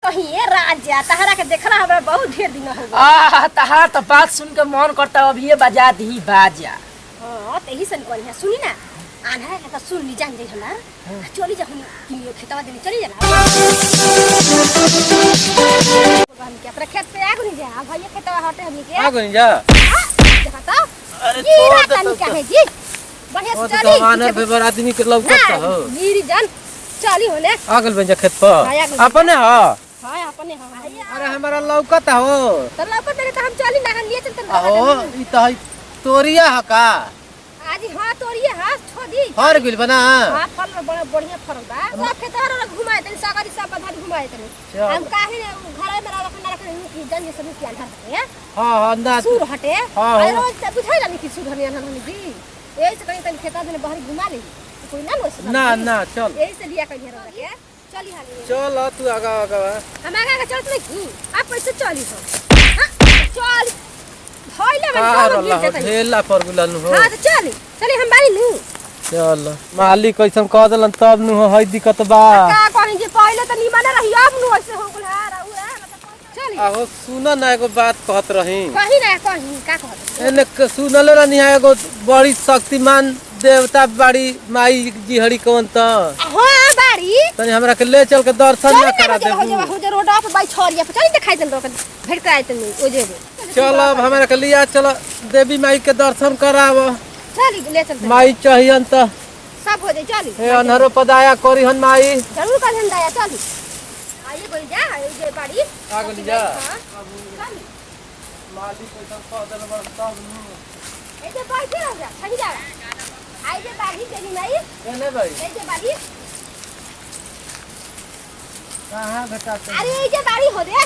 कहीं ये राजा तहरा के देखला हमरा बहुत ढेर दिन हो गए। तहार तो बात सुन के मन करता अभी ये बजा दी बाजा। हां त यही सन कोन है सुनी ना आन्हा के तो सुन ली जान जाई हमरा चली जा हम किनियो खेतवा देने चली जा हम के अपना खेत पे आगु नहीं जा भैया खेतवा हटे हमनी के आगु नहीं जा देखा तो अरे छोड़ दे का है जी बढ़िया से चली जवान बेबर आदमी के लौकत हो गिरी जान चली होने आगल बन जा खेत पर अपने हां हां अपने हां अरे हमारा लौकत हो तो लौकत मेरे तो हम चली ना लिए चलते हो ई तो तोरिया ह का आज हां तोरिए हां छोड़ी फर गेल बना हां फल बड़ा बढ़िया फरल बा सब खेतर वाला घुमाए तनी सागरी सब बधारी घुमाए तनी हम काहे घरे में रखना रखना की जन सब की अंधा है हां अंधा सूर हटे हां रोज से बुझाई जानी की सूर हनिया हनी जी एई से कहीं तनी खेता में बाहर घुमा ले कोई ना लो ना ना चल एई से लिया कहीं रह के चली हाली चल तू आगा आगा हम आगा चलत नहीं की आप कैसे चली हो चल होइले में चल ढेला पर गुलन हो हां तो चली हम बारी नु चल मालिक कैसन कह देलन तब नु है दिक्कत बा का कहि जे पहले त निमन रही अब नु ऐसे हो गेल हां चली आहो सुन ना एगो बात कहत रही कहि ना कहि का कहत एने सुनल रहनी एगो बड़ी शक्तिमान देवता बाड़ी माई जी हरि कवन त हां बाड़ी तनी हमरा के ले चल के दर्शन ना करा दे हो जे रोड पे बाई छोरिया पे चली दिखाई दन रोक भेट के आइतन ओ जे चल अब हमरा के लिया चल देवी माई के दर्शन कराव चली ले चल माई चाहियन त सब हो जाई चली ए अनहरो पदाया करिहन माई जरूर करहन दाया चली आइए बोल जा ए जे बाड़ी आगु नि जा चली मालिक कैसन कह देल बा तब नु ए जे बैठे रह जा सही जा आई जे बाड़ी चली माई एने भाई ए जे बाड़ी कहां घटाते अरे ए जे बाड़ी हो दे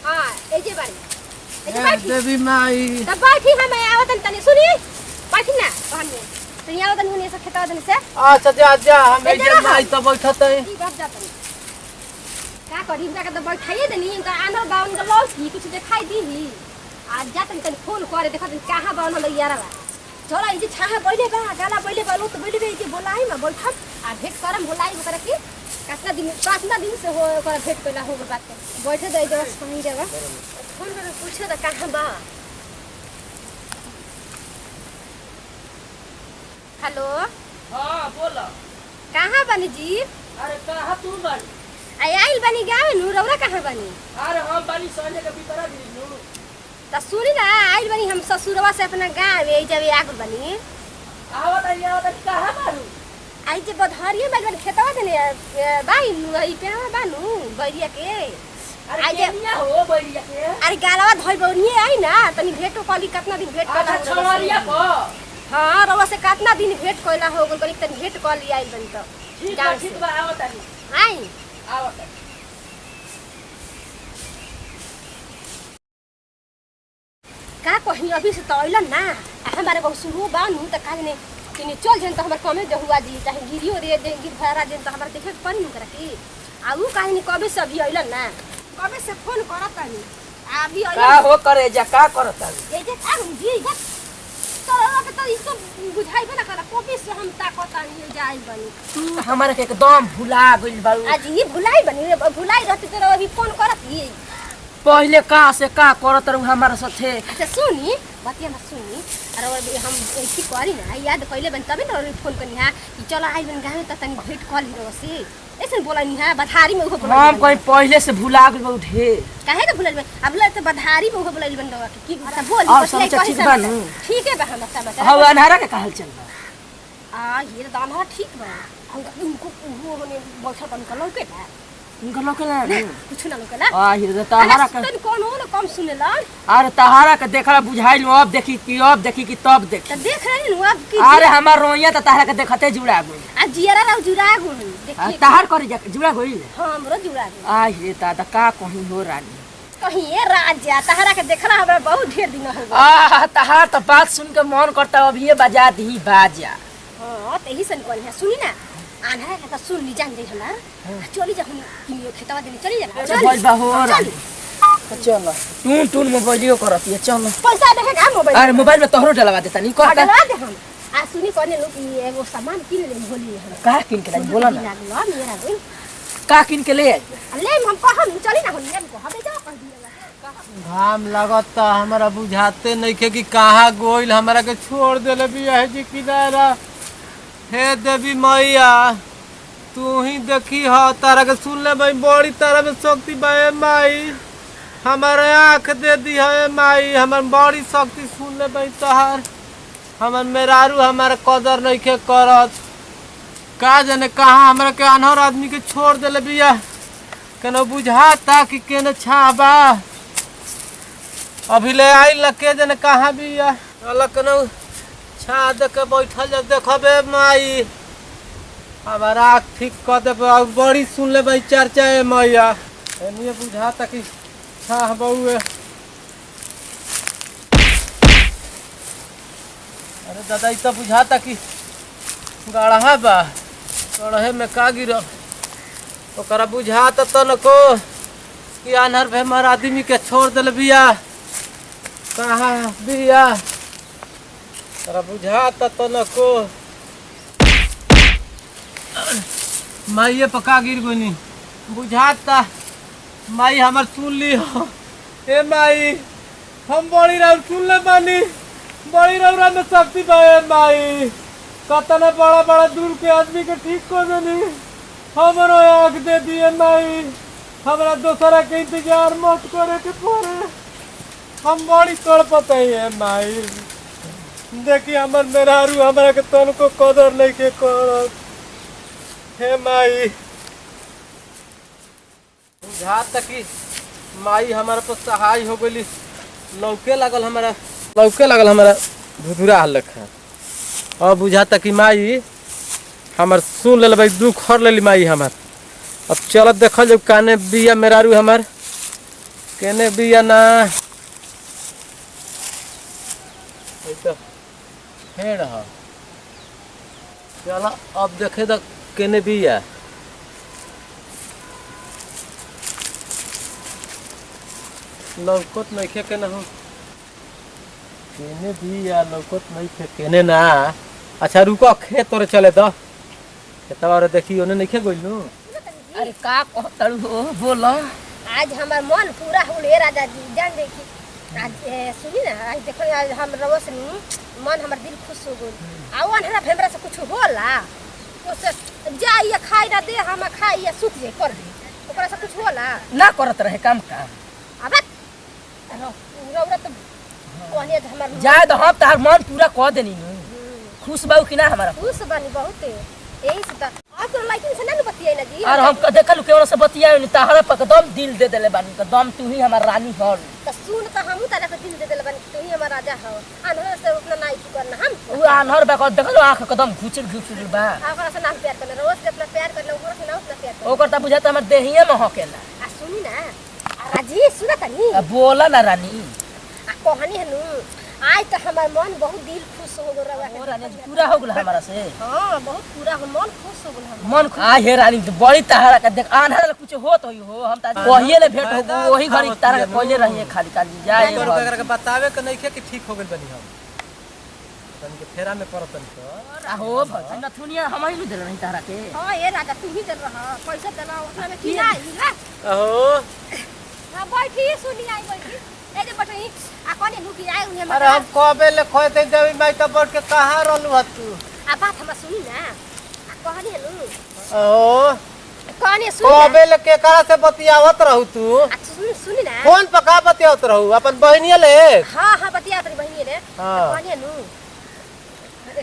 हां ए जे बाड़ी देवी माई तब बैठी हम आवतन तनी सुनी बैठी ना कहन में तो यहाँ आवतन होने से खेता देने से अच्छा जा जा हम ए जे माई त बैठत है ई बात जातन का करी हमरा के तो बैठाइए देनी इनका आनो बावन के लौस की कुछ दिखाई दीही आज जातन तनी फोन करे देखत कहां बावन ल यारा चला ई जे छाहा बैले बा गाला बैले बा लोग तो बैले बे के बोलाई में बैठत आ भेट करम बोलाई ओकरा की कितना दिन से हो ओकरा भेट कइला हो बात बैठे दे जरा सुनी देबा फोन में पूछे त कहां बा हेलो हां बोल कहां बनी जी अरे कहां तू बनी आइल बनी गावे नु रौरा कहां बनी अरे हम बनी संजय के भीतर गिरी नु त सुनी ना आइल बनी हम ससुरवा से अपना गाँव जब आग बनी आवत कहां मारू आई जे बधरिए में बन खेतवा देने बाई नु ई पेवा बानू बैरिया के अरे केनिया हो बैरिया के अरे गालवा धोई बनिए आई ना तनी भेटो कली कितना दिन भेट अच्छा छोरिया को हां रवा से कितना दिन भेट कइला हो गल कनी तनी भेट कर ली आइल बनी तो ठीक बा आवत आई आवत का कहीं अभी से तो अइलन ना हमारे बहुत शुरू बानू त काहे ने किने चल जन त हमर कमे देहुआ जी चाहे गिरियो रे दे गिर भरा जन त हमर देखे पड़ी न करा की आ उ काहे ने कबे से अभी अइलन ना कबे से फोन करत तानी अभी अइलन का हो करे जा का करत ए जे का जी जा तो के तो ई सब बुझाइबे ना करा कबे से हम ताकत आनी जाई बनी तू हमरा के एकदम भुला गइल बाऊ आज ई भुलाई बनी भुलाई रहती तो अभी फोन करत ई पहले का से का करत रहू हमारा साथे अच्छा सुनी बतिया ना सुनी अरे हम ऐसी करी ना याद कइले बन तबे ना फोन करनी है कि चलो आई बन गावे त तनी भेट कर ली से ऐसे बोलनी है बधारी में उहो बोलनी हम कोई पहले से भुला गइल बाऊ ढेर काहे न भुलल अब ले त बधारी में उहो बोलल बन दवा की अच्छा बोली और सब ठीक बा नु ठीक है बा हम समाचार हां अनहारा के कहल चल आ ये दाना ठीक बा हम उनको उहो ने बैठा बन कर लौके बा उनका लोकला कुछ ना लोकला आ हिर तहारा का तन कौन हो ना कम सुनेला अरे तहारा के देखला बुझाइल अब देखी कि तब देख त देख रही नु अब की अरे हमार रोइया त तहारा के देखते जुड़ा गइल आ जियारा राव जुड़ा गुन देखी तहार करी जा जुड़ा गइल हमरो जुड़ा गुन आ हे दादा का कहीं हो रानी कहीं ये राजा तहरा के देखला हमरा बहुत ढेर दिन हो गए तहार तो बात सुन के मन करता अभी ये बजा दी बाजा हां त यही सन कोन है सुनी ना आन्हा के तो सुन ली जान जाई हमरा चली जा हम किनियो खेतवा देने चली जा चल बोल बा हो रानी चल टून मोबाइलियो करत ये चल पैसा देखे का मोबाइल अरे मोबाइल में तोहरो डलवा देता नहीं कहता डलवा दे हम आ सुनी कोने लोग ये एगो सामान किन ले होली हम का किन के लाई बोला ना लागलो मेरा गइल का किन के ले आई ले हम कहम चली ना हम को हबे जा कह दिया घाम लगता हमारा बुझाते नहीं के कि कहाँ गोइल हमारा के छोड़ देले बिया है जी किनारा। हे देवी मैया तू ही देखी ह तारा के सुन ले भाई बड़ी तारा में शक्ति बा माई हमारे आँख दे दी है माई हमार बड़ी शक्ति सुन ले भाई तहार हमार मेहरारू हमारे कदर नहीं के करत का जाने कहाँ हमरा के अनहर आदमी के छोड़ देले बिया केनो बुझाता कि केने छाबा अभी ले आई लके जाने कहाँ बिया अलग केनो छा दे के बैठल जा देखबे माई हमारा आँख ठीक कर दे बड़ी सुन ले भाई चर्चा है मैया एनिए बुझाता कि छा बउए अरे दादा ई तो बुझाता कि गढ़ा बा गढ़े में का गिरल ओकरा बुझाता तनको कि आन्हर भे हमार आदमी के छोड़ दिल बिया कहाँ बिया तोरा बुझाता तनको माइये पका गिर गोनी बुझाता माई हमार सुन ली हो ए माई हम बड़ी राउर सुन ले बानी बड़ी रौरा में शक्ति बा माई कतना बड़ा बड़ा दूर के आदमी के ठीक कर देनी हमारो आँख दे दिए माई हमरा दूसरा के इंतजार मत करे के पड़े हम बड़ी तड़पत है माई देखी हमर मेहरारू हमरा के तनको कदर नहीं के करत हे माई बुझात कि माई हमारा पर सहाय हो गई लौके लागल हमारा धुधुरा हाल है अब बुझाता कि माई हमार सुन ले भाई दुख हर ले माई हमार अब चल देखल जब काने बिया मेहरारू हमार केने बिया ना हेड़ ह चल अब देखे द केने बिया लौकत नहीं खे केने हो केने बिया लौकत नहीं खे केने ना अच्छा रुको खेत तोरे चले द खेतवा रे देखी ओने नहीं खे गइलू अरे का कहतड़ू हो बोलो आज हमार मन पूरा होले राजा जी जान देखी आज सुनी ना आज देखो आज हम रवस मन हमार दिल खुश हो गइल आओ अनहरा फेमरा से कुछ होला तो जा ये खाई ना दे हम खाई या सुत जे कर दे ओकरा से कुछ होला ना करत रहे काम अब रौरा तो कहने हमार जाए तो हम तार मन पूरा कह देनी खुश बाऊ कि ना हमारा खुश बनी बहुत यही से तो आप तो लाइकिन से ना बतियाई ना जी और हम देखलू केवल से बतियाई नहीं ताहरा पर दम दिल दे देले बानी तो दम तू ही हमार रानी हो तो सुन तो हमहू तारा पे दिल दे देले बानी तू ही हमार राजा हो अनहर से उतना नाई की करना हम वो अनहर बा को देखलू आंख कदम घुचुर बा आकर से ना प्यार करना रोज से अपना प्यार करना ओकर से ना उतना प्यार करना ओकर त बुझाता हमर देहिए में होकेला आ सुनी ना राजी सुना तनी बोला ना रानी आ कहानी हनु आज तो हमार मन बहुत दिल खुश हो गो रवा ओ रानी पूरा हो गेल हमारा से हां बहुत पूरा हो मन खुश हो गेल हम मन आ हे रानी तो बड़ी तारा का देख आन्हर कुछ होत होई हो हम त कहिए ले भेंट हो वही घड़ी तारा के कहले रहिए खाली काली जाए तो करके बतावे के नहीं खे कि ठीक हो गेल बनी हम तन के फेरा में पड़त तो आहो भई नथुनिया हम ही देले नहीं तारा के हां ये राजा तू ही दे रहा पैसा देना उतना में की ना अहो हां बैठी सुनी आई बैठी ए जे बैठी आ कोने लुकी आए उन्हें अरे हम कबे ले खोते देवी माई त बैठ के कहां रहलू ह तू आ बात हम सुनी ना आ कहानी हनु अहो कहानी सुनी कबे ले के करा से बतियावत रहू तू अच्छा सुनी ना कौन पका बतियावत रहू अपन बहनिया ले हां हां बतिया तेरी बहनी रे हां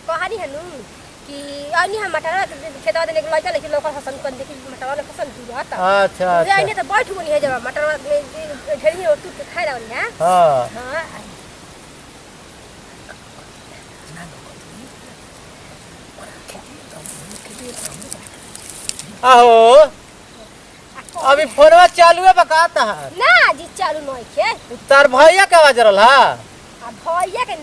कहानी हनु कि अनि हम मटर खेतवा देने के लइका लेकिन लोकल हसन कन देखि मटर ले फसल दूर हता अच्छा रे आइने त बैठ गोनी है जब मटर ढेरी और टूट के खाइ रहनी है हां हां आहो अभी फोनवा चालू है बकाता है ना जी चालू नहीं के तार भैया के आवाज रहल हा आ भैया के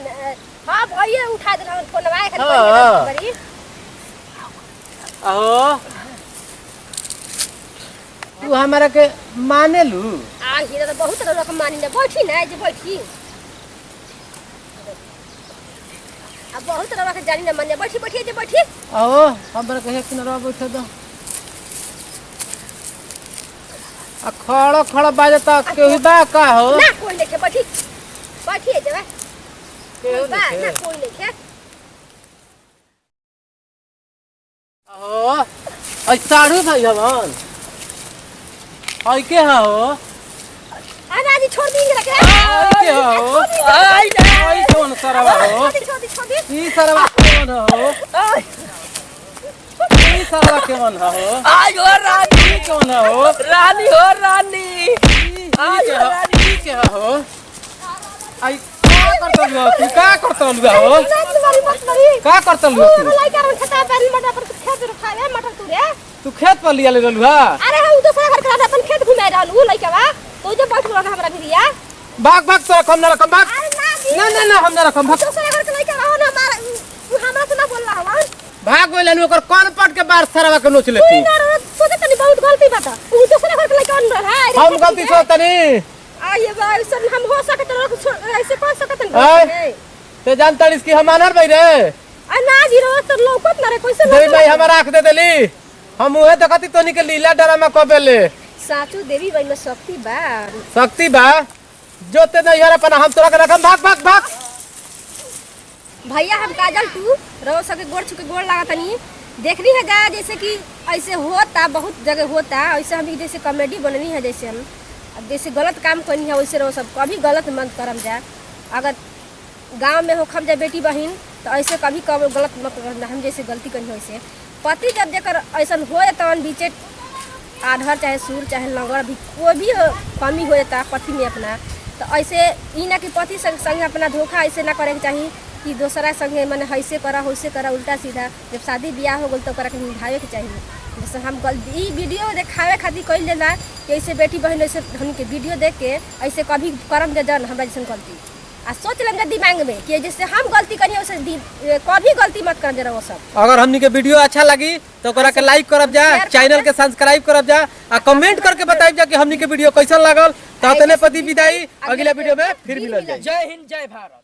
हां भैया उठा दे हम फोनवा के हाँ। बड़ी अहो तू हमारा के माने लू आ हीरा तो बहुत लोग मानी ना बैठी ना जे बैठी अब बहुत लोग के जानी ना माने बैठी बैठी जे बैठी अहो हमरा कहे कि नरवा बैठ दो आ खड़ा खड़ा बाजता केहू बा का हो ना कोई लेके बैठी बैठी जब केहू बा ना नहीं कोई लेके हो आई साढ़ू भाई हवन आई के हो आना जी छोड़ दी रखे आई के हो आई कौन सरवा हो छोड़ ई सरवा कौन हो ई सरवा केवन हो आज हो रानी ई कौन हो रानी हो रानी ई के हो आई का करतल हो तू का करतल हो का करतल हो तू तू खेत पर लिया ले ललुहा अरे हम दूसरा घर के अपन खेत घुमाए रहलू लइका बा तो जे बैठ रहा हमरा भिरिया भाग भाग तोरा कम ना रकम भाग अरे ना जी ना ना ना हम ना रकम भाग दूसरा घर के लइका रहो ना हमरा से ना बोल रहा हवा भाग बोले नु ओकर कोन पट के बार सरवा के नोच लेती ना रो सोचे तनी बहुत गलती बात तू दूसरा घर के लइका अन रहा है हम गलती सो तनी आइए बा ऐसे हम हो सकत ऐसे कर सकत आय। नहीं ते जानता इसकी हम आनर भाई रे आ ना जी रो तो लौकत ना रे कैसे देवी भाई हमरा आंख दे देली हम उहे देखती तोनी के लीला ड्रामा कबेले साचू देवी भाई में शक्ति बा शक्ति बा जोते नहीं हर अपन हम तोरा के रकम भाग भाग भाग भैया हम काजल तू रो सके गोड़ छुके गोड़ लागत नहीं देख रही है गा जैसे कि ऐसे होता बहुत जगह होता ऐसे हम जैसे कॉमेडी बननी है जैसे हम अब जैसे गलत काम करनी है वैसे रो सब कभी गलत मत करम जाए अगर गांव में हो खम जाए बेटी बहन तो ऐसे कभी गलत मत करना हम जैसे गलती करी वैसे पति जब जेकर ऐसा हो तवन बीचे आधर चाहे सूर चाहे लंगर भी कोई भी कमी हो जाता पति में अपना तो ऐसे ई ना कि पति संग अपना धोखा ऐसे ना करे के चाहिए कि दूसरा संगे मैंने ऐसे करा वैसे करा उल्टा सीधा जब शादी ब्याह हो गल तो ओकरा के निभावे के चाहिए जैसे हम गलती ई वीडियो देखावे खातिर कइल लेला कि ऐसे बेटी बहन ऐसे हमनी के वीडियो देख के ऐसे कभी करम जे जन हमरा जैसे गलती आ सोच लेंगे दिमाग में कि जैसे हम गलती करिए वैसे कभी गलती मत कर जरा वो सब अगर हमनी के वीडियो अच्छा लगी तो ओकरा के लाइक करब जा चैनल के सब्सक्राइब करब जा आ कमेंट करके बताइब जा कि हमनी के वीडियो कैसन लागल तो तने पति विदाई अगला वीडियो में फिर मिलल जाए जय हिंद जय भारत।